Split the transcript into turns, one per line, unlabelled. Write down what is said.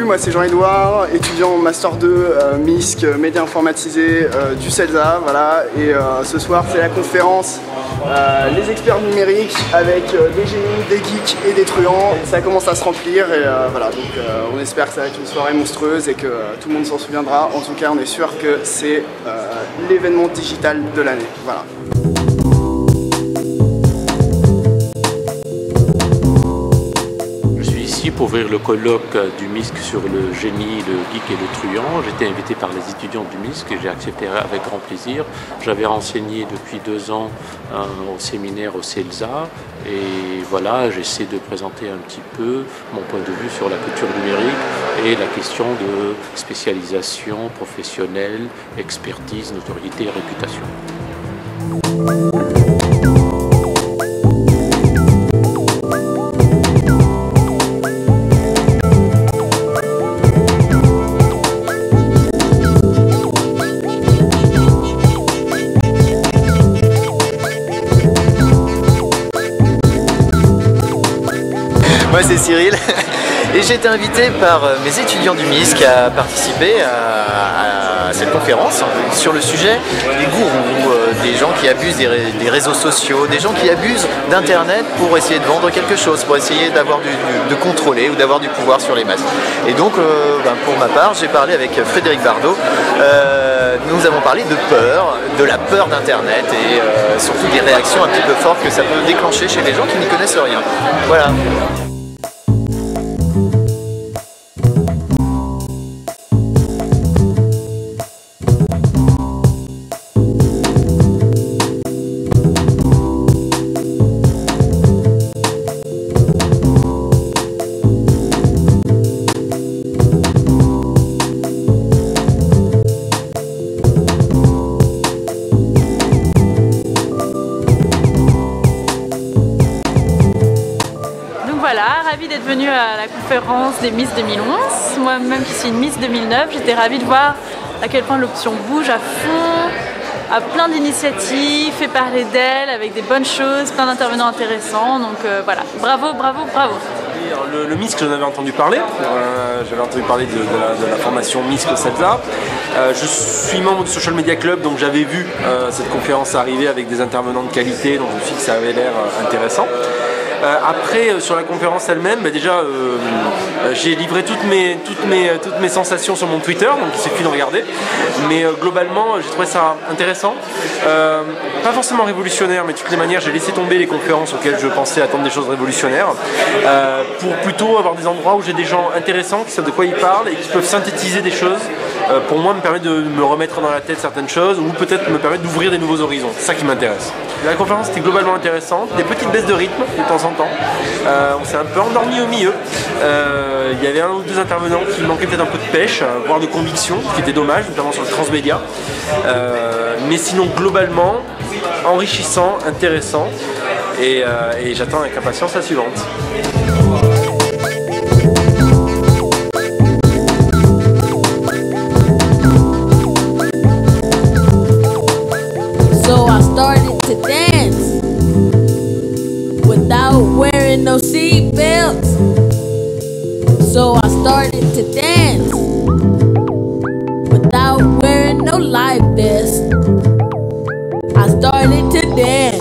Salut, moi c'est Jean-Edouard, étudiant en Master 2, MISC, médias informatisés du CELSA, voilà. Et ce soir c'est la conférence Les experts numériques avec des génies, des geeks et des truands. Ça commence à se remplir et voilà, donc on espère que ça va être une soirée monstrueuse et que tout le monde s'en souviendra. En tout cas, on est sûr que c'est l'événement digital de l'année, voilà.
Pour ouvrir le colloque du MISC sur le génie, le geek et le truand. J'étais invité par les étudiants du MISC et j'ai accepté avec grand plaisir. J'avais renseigné depuis 2 ans au séminaire au CELSA et voilà, j'essaie de présenter un petit peu mon point de vue sur la culture numérique et la question de spécialisation professionnelle, expertise, notoriété et réputation.
Moi c'est Cyril et j'ai été invité par mes étudiants du MISC à participer à cette conférence sur le sujet des gourous, des gens qui abusent des réseaux sociaux, des gens qui abusent d'internet pour essayer de vendre quelque chose, pour essayer d'avoir de contrôler ou d'avoir du pouvoir sur les masses. Et donc pour ma part j'ai parlé avec Frédéric Bardot, nous avons parlé de peur, de la peur d'internet et surtout des réactions un petit peu fortes que ça peut déclencher chez les gens qui n'y connaissent rien. Voilà.
Voilà, ravie d'être venue à la conférence des Miss 2011. Moi-même qui suis une Miss 2009, j'étais ravie de voir à quel point l'option bouge à fond, à plein d'initiatives, fait parler d'elle avec des bonnes choses, plein d'intervenants intéressants. Donc voilà, bravo, bravo, bravo.
Le MISC, j'en avais entendu parler. J'avais entendu parler de la formation MISC au CELSA. Je suis membre du Social Media Club, donc j'avais vu cette conférence arriver avec des intervenants de qualité, donc je me suis dit que ça avait l'air intéressant. Après, sur la conférence elle-même, déjà j'ai livré toutes mes sensations sur mon Twitter, donc il suffit de regarder. Mais globalement, j'ai trouvé ça intéressant. Pas forcément révolutionnaire, mais de toutes les manières, j'ai laissé tomber les conférences auxquelles je pensais attendre des choses révolutionnaires, pour plutôt avoir des endroits où j'ai des gens intéressants qui savent de quoi ils parlent et qui peuvent synthétiser des choses. Pour moi, me permettre de me remettre dans la tête certaines choses ou peut-être me permettre d'ouvrir des nouveaux horizons. C'est ça qui m'intéresse. La conférence était globalement intéressante, des petites baisses de rythme de temps en temps. On s'est un peu endormi au milieu. Il y avait 1 ou 2 intervenants qui manquaient peut-être un peu de pêche, voire de conviction, ce qui était dommage, notamment sur le transmédia. Mais sinon, globalement, enrichissant, intéressant. Et j'attends avec impatience la suivante.
So I started to dance without wearing no seatbelts. So I started to dance without wearing no life vest. I started to dance.